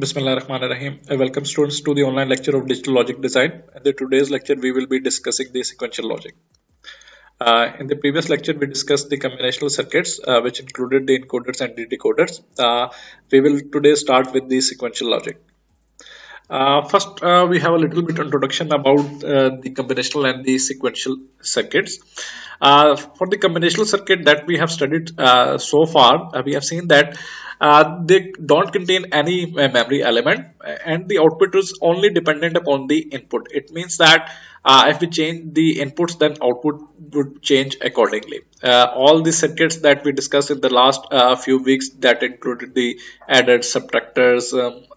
Bismillah Rahman Rahim. Welcome students to the online lecture of Digital Logic Design. In the today's lecture, we will be discussing the sequential logic. In the previous lecture, we discussed the combinational circuits, which included the encoders and the decoders. We will today start with the sequential logic. First, we have a little bit introduction about the combinational and the sequential circuits. For the combinational circuit that we have studied so far, we have seen that they don't contain any memory element, and the output is only dependent upon the input. It means that if we change the inputs, then output would change accordingly. All the circuits that we discussed in the last few weeks, that included the adders, subtractors,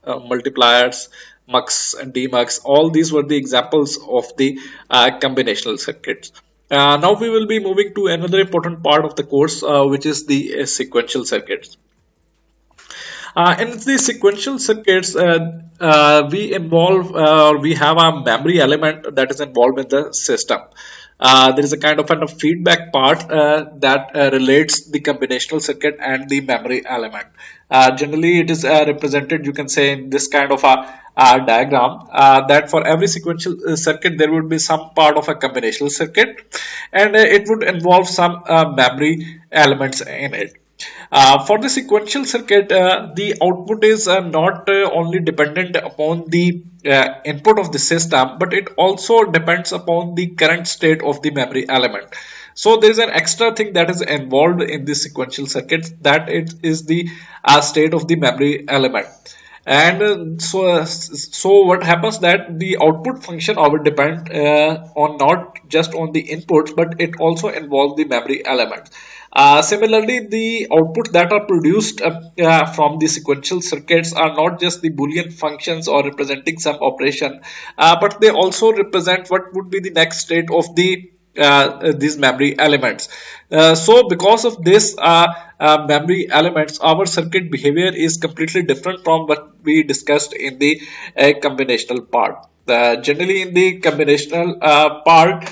multipliers, mux and demux, all these were the examples of the combinational circuits. Now we will be moving to another important part of the course, which is the sequential circuits. In the sequential circuits, we have a memory element that is involved in the system. There is a kind of feedback part that relates the combinational circuit and the memory element. Generally, it is represented, you can say, in this kind of a diagram, that for every sequential circuit there would be some part of a combinational circuit, and it would involve some memory elements in it. For the sequential circuit, the output is not only dependent upon the input of the system, but it also depends upon the current state of the memory element. So there is an extra thing that is involved in the sequential circuits, that it is the state of the memory element. And so what happens, that the output function will depend on not just on the inputs, but it also involves the memory element. Similarly, the outputs that are produced from the sequential circuits are not just the Boolean functions or representing some operation, but they also represent what would be the next state of the these memory elements. So because of this memory elements, our circuit behavior is completely different from what we discussed in the combinational part. Generally, in the combinational part,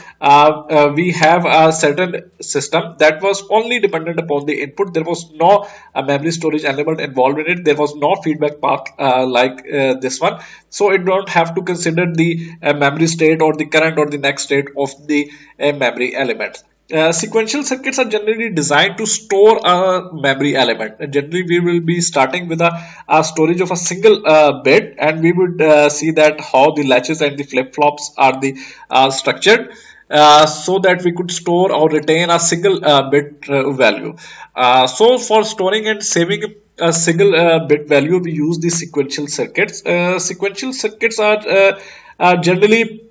we have a certain system that was only dependent upon the input. There was no memory storage element involved in it. There was no feedback path like this one. So it don't have to consider the memory state or the current or the next state of the memory element. Sequential circuits are generally designed to store a memory element. Generally, we will be starting with a storage of a single bit, and we would see that how the latches and the flip-flops are the structured, so that we could store or retain a single bit value. So for storing and saving a single bit value, we use the sequential circuits. Sequential circuits are generally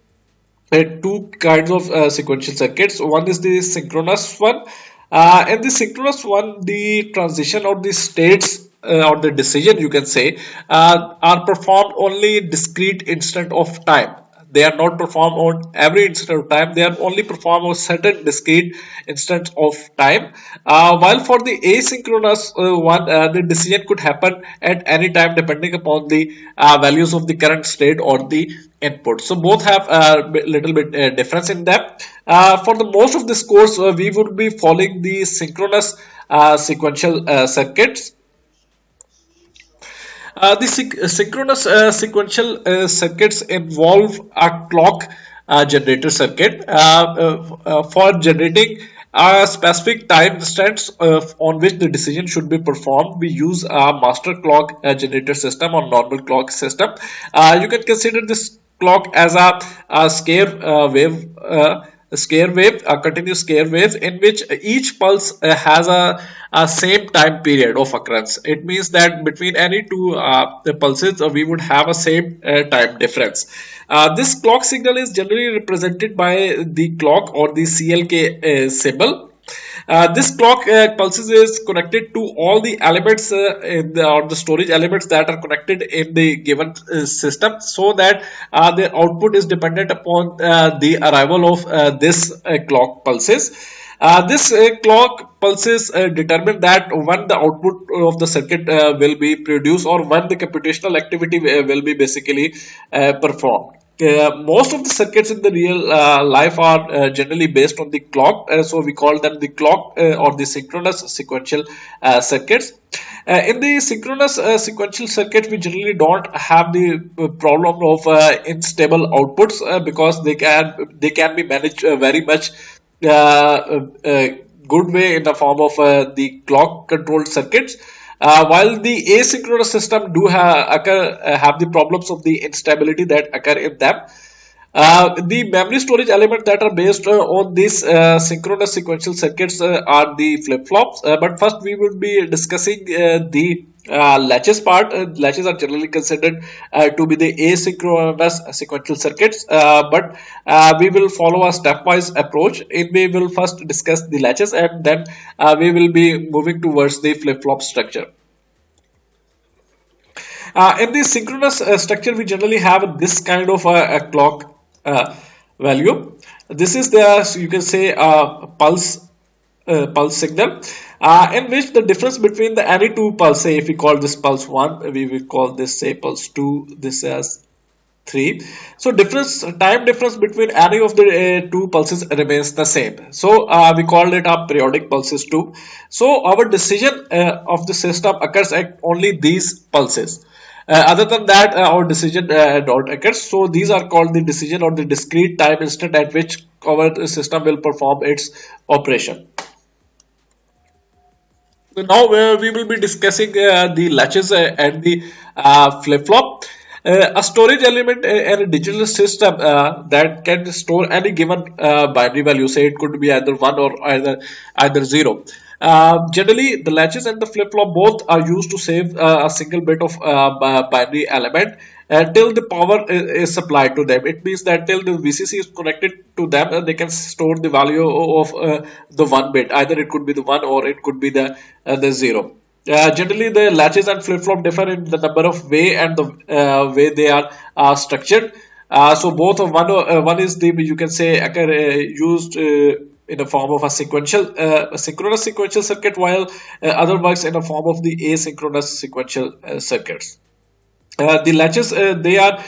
two kinds of sequential circuits. One is the synchronous one. In the synchronous one, the transition or the states or the decision, you can say, are performed only discrete instant of time. They are not performed on every instant of time. They are only performed on certain discrete instance of time. While for the asynchronous one, the decision could happen at any time depending upon the values of the current state or the input. So both have a little bit difference in them. For the most of this course, we would be following the synchronous sequential circuits. The synchronous sequential circuits involve a clock generator circuit for generating a specific time instance on which the decision should be performed. We use a master clock generator system or normal clock system. You can consider this clock as a a continuous scale wave in which each pulse has a same time period of occurrence. It means that between any two pulses, we would have a same time difference. This clock signal is generally represented by the clock or the CLK symbol. This clock pulses is connected to all the elements or the storage elements that are connected in the given system, so that their output is dependent upon the arrival of this clock pulses. This clock pulses determine that when the output of the circuit will be produced, or when the computational activity will be basically performed. most of the circuits in the real life are generally based on the clock, so we call them the clock or the synchronous sequential circuits. In the synchronous sequential circuits, we generally don't have the problem of unstable outputs because they can be managed very much good way in the form of the clock controlled circuits. While the asynchronous system do have the problems of the instability that occur in them. The memory storage element that are based on these synchronous sequential circuits are the flip-flops. But first we will be discussing the latches part. Latches are generally considered to be the asynchronous sequential circuits, but we will follow a stepwise approach. We will first discuss the latches and then we will be moving towards the flip-flop structure. In the synchronous structure, we generally have this kind of a clock value. This is the, so you can say, pulse signal, in which the difference between the any two pulse, say if we call this pulse 1, we will call this, say, pulse 2, this as 3. So time difference between any of the two pulses remains the same. So we called it a periodic pulses too. So our decision of the system occurs at only these pulses. Other than that, our decision don't occur. So these are called the decision or the discrete time instant at which our system will perform its operation. So now we will be discussing the latches and the flip-flop. A storage element in a digital system that can store any given binary value. Say it could be either 1 or either 0. Generally, the latches and the flip-flop both are used to save a single bit of binary element till the power is supplied to them. It means that till the VCC is connected to them, they can store the value of the 1 bit. Either it could be the 1 or it could be the 0. Generally, the latches and flip-flop differ in the number of way and the way they are structured. So both of one is the, you can say, used in the form of a synchronous sequential circuit, while other works in the form of the asynchronous sequential circuits. The latches, they are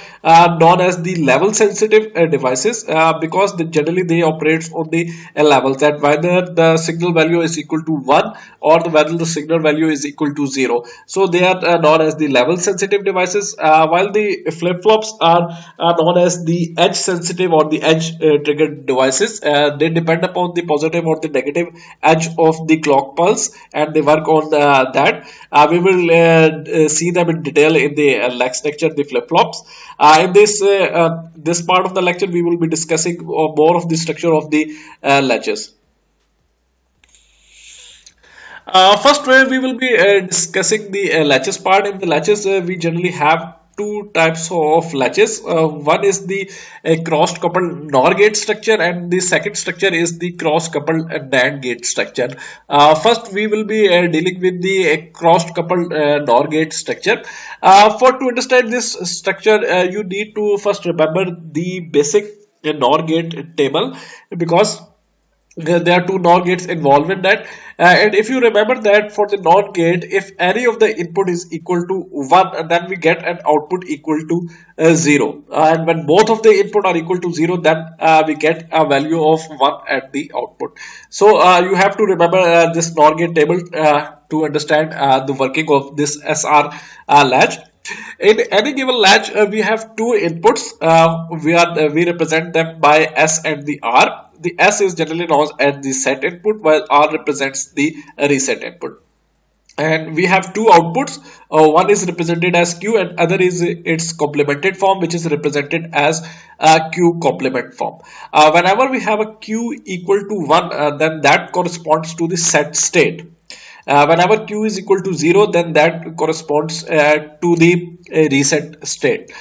known as the level sensitive devices because generally they operate on the levels, that whether the signal value is equal to 1 or whether the signal value is equal to 0. So they are known as the level sensitive devices, while the flip-flops are known as the edge sensitive or the edge triggered devices. They depend upon the positive or the negative edge of the clock pulse and they work on that. We will see them in detail in the next lecture, the flip-flops. In this part of the lecture, we will be discussing more of the structure of the latches. First, we will be discussing the latches part. In the latches, we generally have two types of latches. One is the cross coupled NOR gate structure, and the second structure is the cross coupled NAND gate structure. First, we will be dealing with the cross coupled NOR gate structure. To understand this structure, you need to first remember the basic NOR gate table, because there are two NOR gates involved in that. And if you remember that for the NOR gate, if any of the input is equal to 1, then we get an output equal to 0. And when both of the input are equal to 0, then we get a value of 1 at the output. So you have to remember this NOR gate table to understand the working of this SR latch. In any given latch, we have two inputs. We represent them by S and the R. The S is generally known as the set input, while R represents the reset input. And we have two outputs. One is represented as Q and other is its complemented form, which is represented as Q complement form. Whenever we have a Q equal to 1, then that corresponds to the set state. Whenever Q is equal to 0, then that corresponds to the reset state.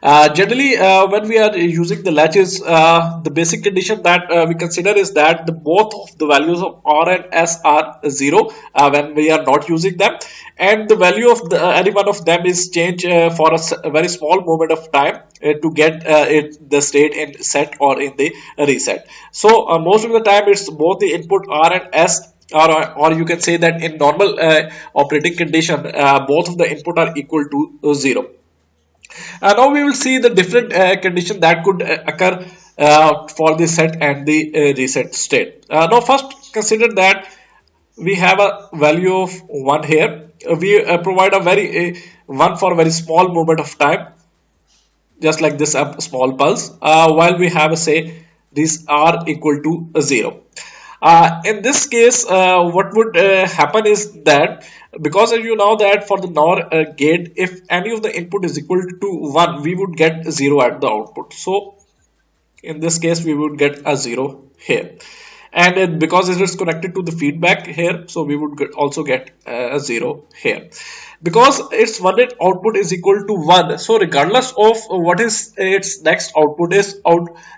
Generally, when we are using the latches, the basic condition that we consider is that both of the values of R and S are 0 when we are not using them, and the value of any one of them is changed for a very small moment of time to get the state in set or in the reset. So most of the time it's both the input R and S, or you can say that in normal operating condition, both of the input are equal to 0. Now we will see the different condition that could occur for the set and the reset state. Now first consider that we have a value of 1 here. We provide a very 1 for a very small moment of time, just like this small pulse, while we have a say these are equal to 0. In this case, what would happen is that, because as you know that for the NOR gate, if any of the input is equal to 1, we would get 0 at the output. So in this case we would get a 0 here, and because it is connected to the feedback here, so we would also get a 0 here. Because its one output is equal to 1, so regardless of what is its next output is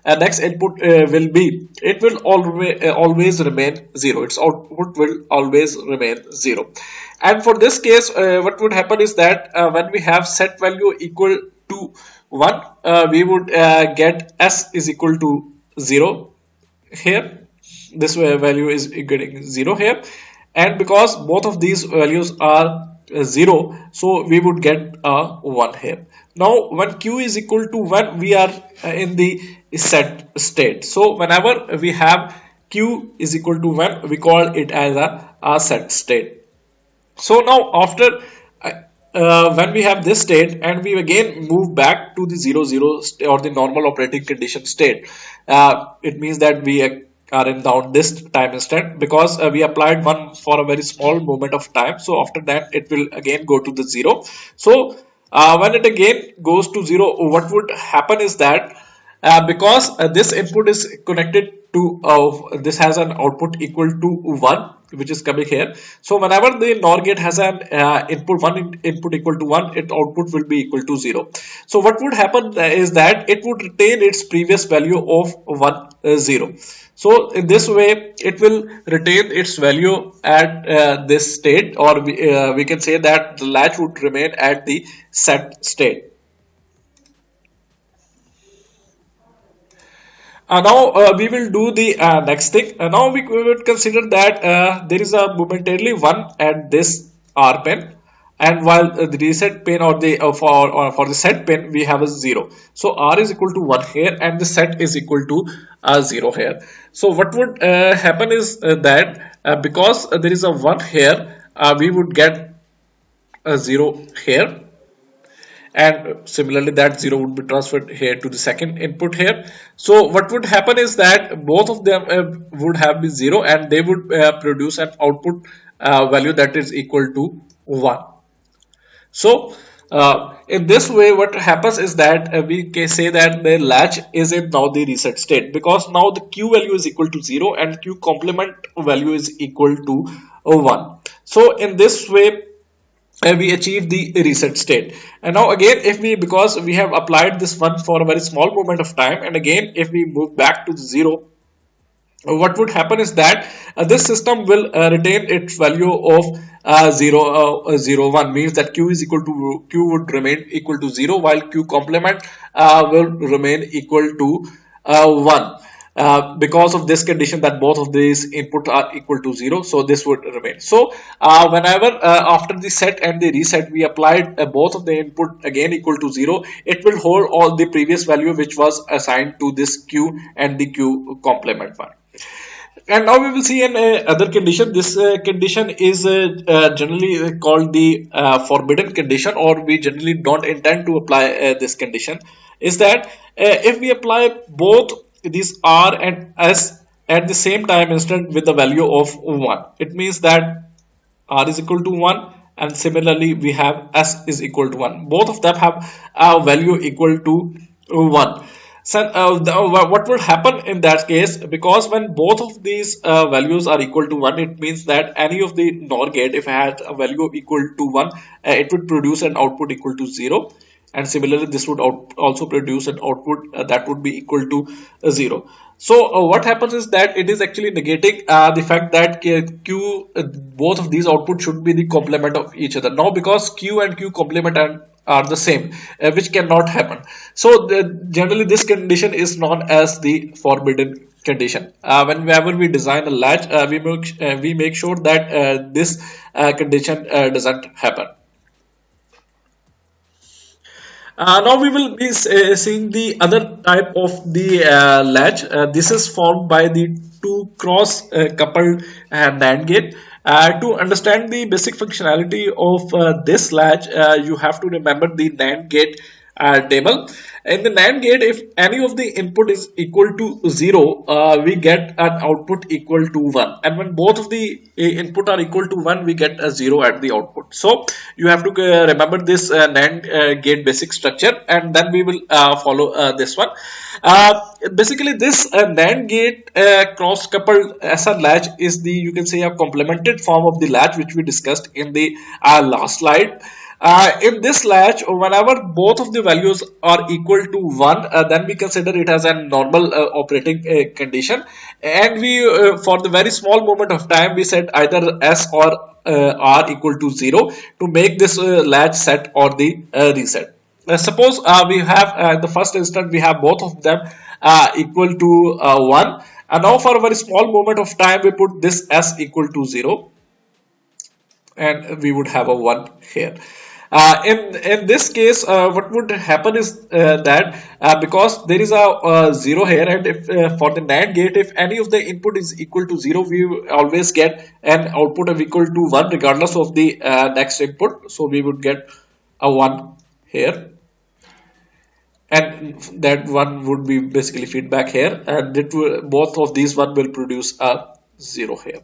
next input will be, it will always remain 0. Its output will always remain 0. And for this case, what would happen is that when we have set value equal to 1, we would get s is equal to 0 here. This value is getting 0 here, and because both of these values are 0, so we would get a 1 here. Now when q is equal to 1, we are in the set state. So whenever we have q is equal to 1, we call it as a set state. So now after when we have this state and we again move back to the 0 or the normal operating condition state, it means that we are in down this time instant, because we applied 1 for a very small moment of time. So after that it will again go to the 0. So when it again goes to 0, what would happen is that because this input is connected to this has an output equal to 1, which is coming here. So whenever the NOR gate has an input equal to 1, its output will be equal to 0. So what would happen is that it would retain its previous value of 1 0. So in this way it will retain its value at this state, or we can say that the latch would remain at the set state. Now we will do the next thing. Now we would consider that there is a momentarily 1 at this R pin, and while the reset pin or the for the set pin we have a 0. So R is equal to 1 here and the set is equal to 0 here. So what would happen is that because there is a 1 here, we would get a 0 here, and similarly that 0 would be transferred here to the second input here. So what would happen is that both of them would have been 0, and they would produce an output value that is equal to 1. So in this way what happens is that we can say that the latch is in now the reset state, because now the q value is equal to 0 and q complement value is equal to 1. So in this way we achieve the reset state. And now again, if we, because we have applied this one for a very small moment of time, and again if we move back to the 0, what would happen is that this system will retain its value of 0 1, means that q is equal to q would remain equal to 0, while q complement will remain equal to 1. Because of this condition that both of these inputs are equal to 0, so this would remain. So whenever after the set and the reset we applied both of the input again equal to 0, it will hold all the previous value which was assigned to this q and the q complement one. And now we will see an other condition. This condition is generally called the forbidden condition, or we generally don't intend to apply this condition. Is that if we apply both these R and S at the same time instant with the value of 1, it means that R is equal to 1, and similarly we have S is equal to 1. Both of them have a value equal to 1. So what will happen in that case, because when both of these values are equal to 1, it means that any of the NOR gate, if it had a value equal to 1, it would produce an output equal to 0, and similarly this would also produce an output that would be equal to 0. So what happens is that it is actually negating the fact that q both of these outputs should be the complement of each other. Now because q and q complement are the same, which cannot happen. So generally this condition is known as the forbidden condition. Whenever we design a latch, we make sure that this condition doesn't happen. Now we will be seeing the other type of the latch. This is formed by the two cross coupled NAND gate. To understand the basic functionality of this latch, you have to remember the NAND gate table. In the NAND gate, if any of the input is equal to 0, we get an output equal to 1. And when both of the input are equal to 1, we get a 0 at the output. So you have to remember this NAND gate basic structure, and then we will follow this one. Basically, this NAND gate cross coupled SR latch is the, you can say, a complemented form of the latch which we discussed in the last slide. In this latch, whenever both of the values are equal to 1, then we consider it as a normal operating condition, and we for the very small moment of time we set either S or R equal to 0 to make this latch set or the reset. Suppose we have the first instant we have both of them equal to 1, and now for a very small moment of time we put this S equal to 0, and we would have a 1 here. In this case, what would happen is that because there is a 0 here, and if for the NAND gate, if any of the input is equal to 0, we always get an output of equal to 1 regardless of the next input. So we would get a 1 here, and that 1 would be basically feedback here, and it will, both of these one will produce a 0 here.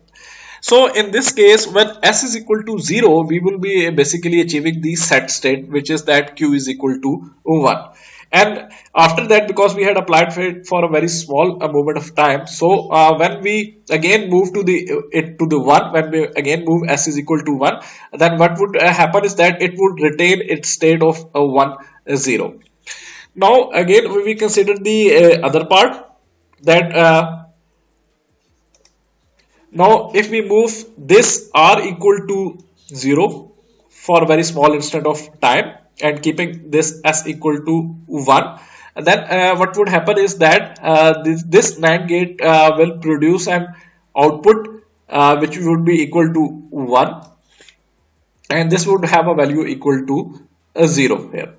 So in this case, when S is equal to 0, we will be basically achieving the set state, which is that Q is equal to 1. And after that, because we had applied for it for a very small moment of time, so when we again move to the 1, when we again move S is equal to 1, then what would happen is that it would retain its state of 1 0. Now again we consider the other part, that now if we move this R equal to 0 for a very small instant of time and keeping this S equal to 1, then what would happen is that this NAND gate will produce an output which would be equal to 1, and this would have a value equal to 0 here.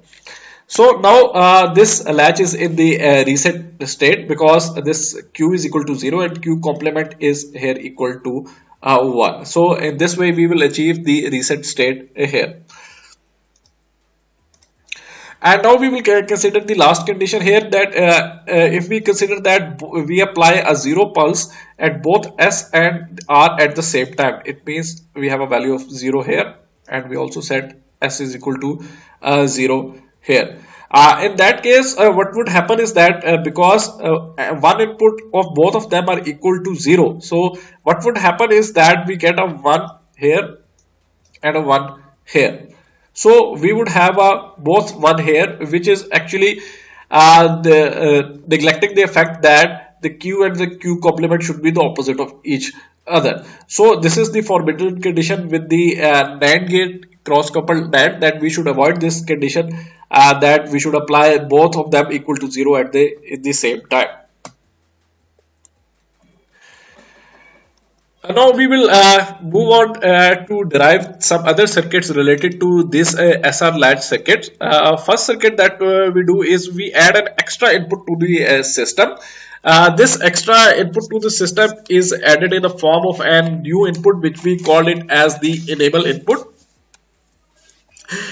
So now this latch is in the reset state because this Q is equal to 0 and Q complement is here equal to 1. So in this way we will achieve the reset state here. And now we will consider the last condition here, that if we consider that we apply a 0 pulse at both S and R at the same time, it means we have a value of 0 here, and we also set S is equal to 0 here. In that case, what would happen is that because one input of both of them are equal to 0, so what would happen is that we get a 1 here and a 1 here. So we would have a both 1 here, which is actually neglecting the effect that the Q and the Q complement should be the opposite of each other. So this is the forbidden condition with the NAND gate cross coupled NAND, that we should avoid this condition, that we should apply both of them equal to 0 at the same time. Now we will move on to derive some other circuits related to this SR latch circuit. First circuit that we do is we add an extra input to the system. This extra input to the system is added in the form of an new input, which we call it as the enable input.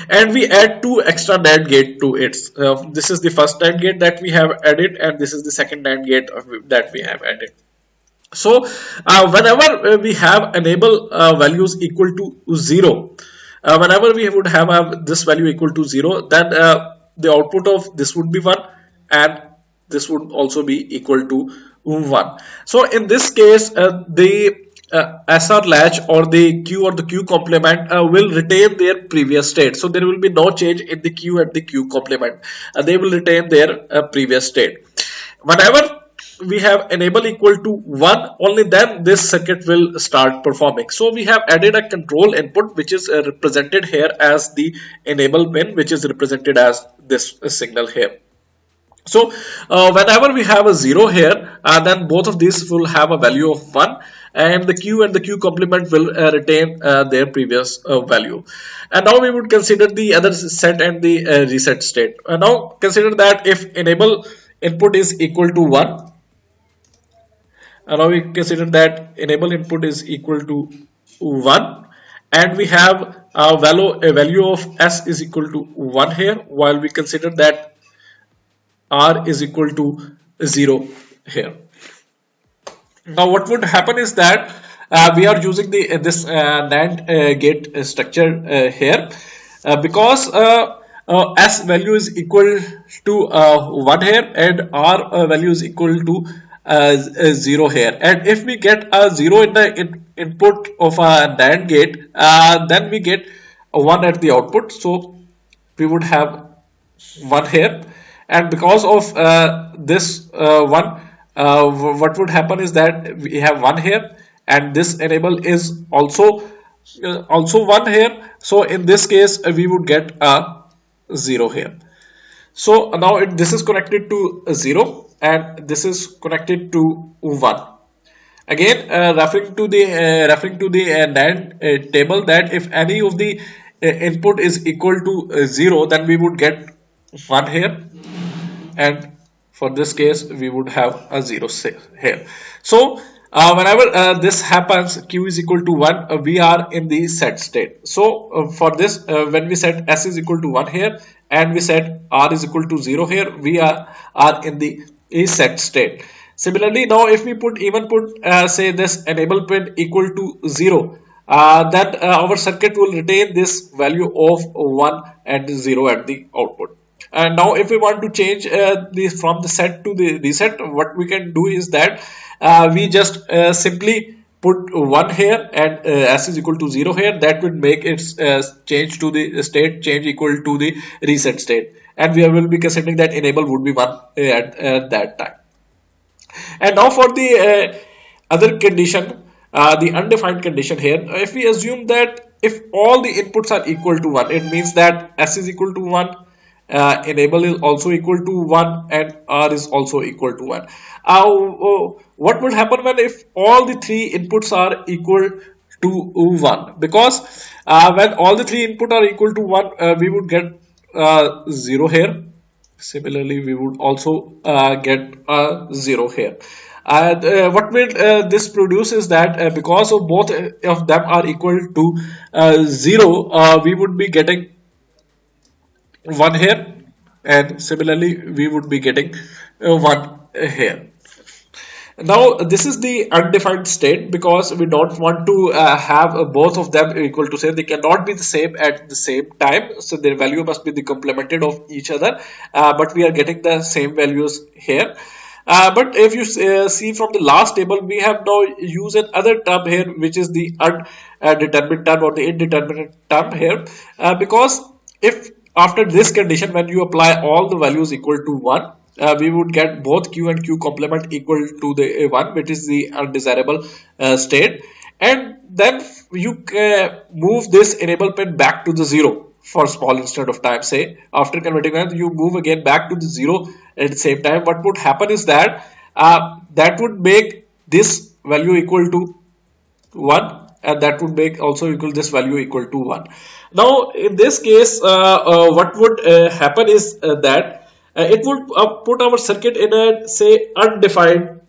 And we add two extra NAND gate to it. This is the first NAND gate that we have added, and this is the second NAND gate that we have added. So whenever we have enable values equal to 0, whenever we would have this value equal to 0, then the output of this would be 1 and this would also be equal to 1. So in this case, the SR latch or the Q complement will retain their previous state. So there will be no change in the Q and the Q complement. They will retain their previous state. Whenever we have enable equal to 1, only then this circuit will start performing. So we have added a control input, which is represented here as the enable pin, which is represented as this signal here. So whenever we have a 0 here, then both of these will have a value of 1. and the Q and the Q complement will retain their previous value. And now we would consider the other set and the reset state. Now consider that if enable input is equal to 1, and now we consider that enable input is equal to 1, and we have a value of s is equal to 1 here, while we consider that r is equal to 0 here. Now what would happen is that we are using the this NAND gate structure here, because s value is equal to 1 here, and r value is equal to 0 here. And if we get a 0 in the input of a NAND gate, then we get a 1 at the output, so we would have 1 here. And because of this 1, what would happen is that we have 1 here, and this enable is also 1 here, so in this case we would get a 0 here. So now this is connected to 0, and this is connected to 1. Again, referring to the NAND table, that if any of the input is equal to 0, then we would get 1 here, and for this case we would have a 0 here. So whenever this happens, Q is equal to 1, we are in the set state. So for this, when we set S is equal to 1 here, and we set R is equal to 0 here, we are in the set state. Similarly, now if we put say this enable pin equal to 0, then our circuit will retain this value of 1 and 0 at the output. And now if we want to change this from the set to the reset, what we can do is that we just simply put 1 here and s is equal to 0 here. That would make it change to the state change equal to the reset state, and we will be considering that enable would be 1 at that time. And now for the other condition, the undefined condition here, if we assume that if all the inputs are equal to 1, it means that s is equal to 1, enable is also equal to 1, and r is also equal to 1. What will happen when if all the three inputs are equal to 1? Because when all the three input are equal to 1, we would get 0 here. Similarly, we would also get 0 here. And what will this produce is that because of both of them are equal to 0, we would be getting 1 here, and similarly we would be getting 1 here. Now this is the undefined state, because we don't want to have both of them equal to same. They cannot be the same at the same time, so their value must be the complemented of each other, but we are getting the same values here. But if you see from the last table, we have now used another term here, which is the undetermined term or the indeterminate term here, because if after this condition, when you apply all the values equal to 1, we would get both Q and Q complement equal to the 1, which is the undesirable state. And then you move this enable pin back to the 0 for small instant of time. Say after converting one, you move again back to the 0 at the same time. What would happen is that that would make this value equal to 1, and that would make also equal this value equal to 1. Now in this case, what would happen is that it would put our circuit in a say undefined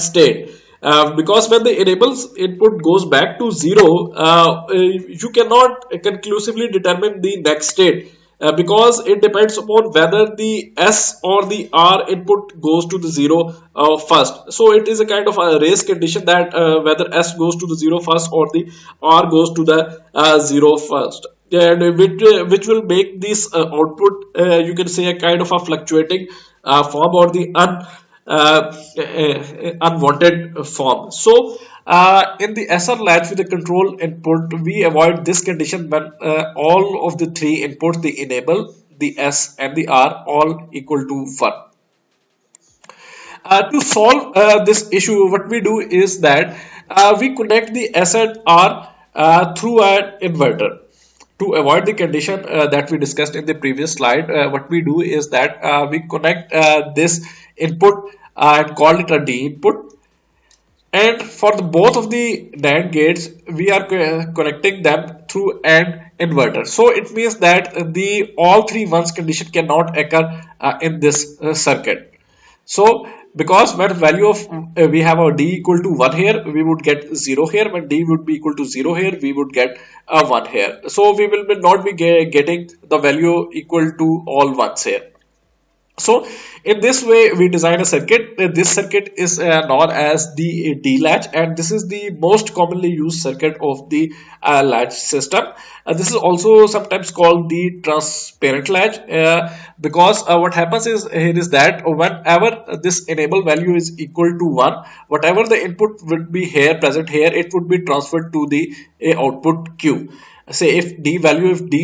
state, because when the enables input goes back to 0, you cannot conclusively determine the next state, because it depends upon whether the S or the R input goes to the 0 first. So it is a kind of a race condition that whether S goes to the 0 first or the R goes to the 0 first. And which will make this output, you can say, a kind of a fluctuating form, or the unwanted form. So in the SR latch with the control input, we avoid this condition when all of the three inputs, the enable, the S and the R, all equal to 1. To solve this issue, what we do is that we connect the S and R through an inverter. To avoid the condition that we discussed in the previous slide, what we do is that we connect this input and call it a D input, And for the both of the NAND gates, we are connecting them through an inverter. So it means that the all three ones condition cannot occur in this circuit. So because when value of we have a d equal to 1 here, we would get 0 here. When d would be equal to 0 here, we would get a 1 here. So we will not be getting the value equal to all ones here. So in this way we design a circuit. This circuit is known as the D latch, and this is the most commonly used circuit of the latch system. This is also sometimes called the transparent latch because what happens is here is that whenever this enable value is equal to 1, whatever the input would be here present here, it would be transferred to the output Q. Say if D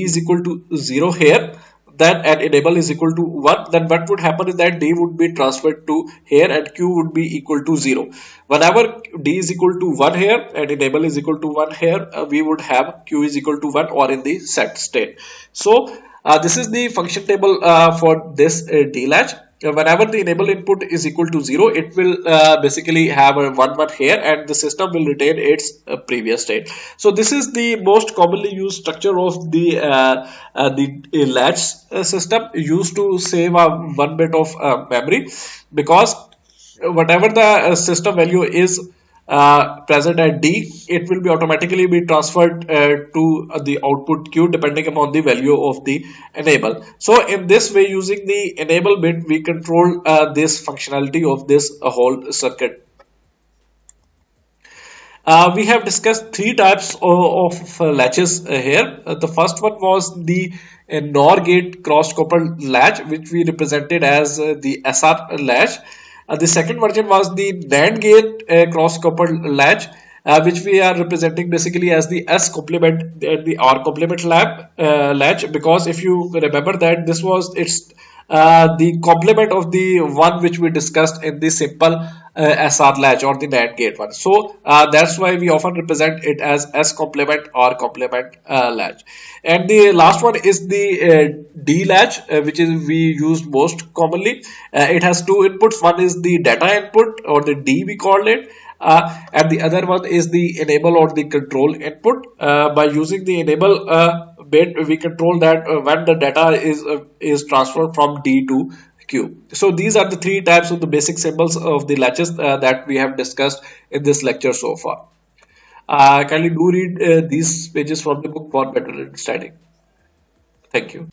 is equal to 0 here, then and enable is equal to 1, then what would happen is that d would be transferred to here and q would be equal to 0. Whenever d is equal to 1 here and enable is equal to 1 here, we would have q is equal to 1 or in the set state. So this is the function table for this d latch. Whenever the enable input is equal to 0, it will basically have a 1 here, and the system will retain its previous state. So this is the most commonly used structure of the latch system, used to save 1 bit of memory, because whatever the system value is present at D, it will be automatically be transferred to the output Q depending upon the value of the enable. So in this way, using the enable bit, we control this functionality of this whole circuit. We have discussed three types of latches here. The first one was the NOR gate cross coupled latch, which we represented as the SR latch. The second version was the NAND gate cross coupled latch, which we are representing basically as the S complement and the R complement latch, because if you remember that this was its the complement of the one which we discussed in the simple SR latch or the NAND gate one. So that's why we often represent it as S complement or complement latch. And the last one is the D latch, which is we use most commonly. It has two inputs. One is the data input, or the D we call it, and the other one is the enable or the control input. By using the enable bit, we control that when the data is transferred from D to Q. So these are the three types of the basic symbols of the latches that we have discussed in this lecture so far. Kindly do read these pages from the book for better understanding. Thank you.